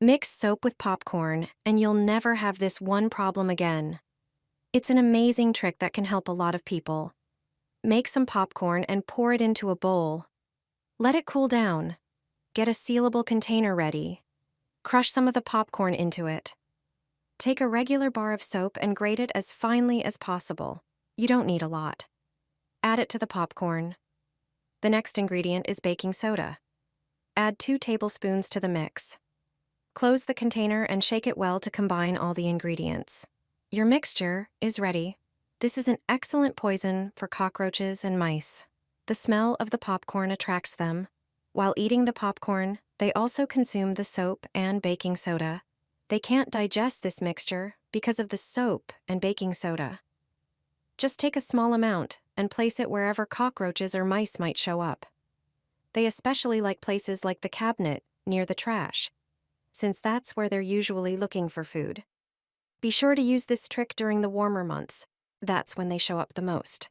Mix soap with popcorn, and you'll never have this one problem again. It's an amazing trick that can help a lot of people. Make some popcorn and pour it into a bowl. Let it cool down. Get a sealable container ready. Crush some of the popcorn into it. Take a regular bar of soap and grate it as finely as possible. You don't need a lot. Add it to the popcorn. The next ingredient is baking soda. Add 2 tablespoons to the mix. Close the container and shake it well to combine all the ingredients. Your mixture is ready. This is an excellent poison for cockroaches and mice. The smell of the popcorn attracts them. While eating the popcorn, they also consume the soap and baking soda. They can't digest this mixture because of the soap and baking soda. Just take a small amount and place it wherever cockroaches or mice might show up. They especially like places like the cabinet near the trash, since that's where they're usually looking for food. Be sure to use this trick during the warmer months. That's when they show up the most.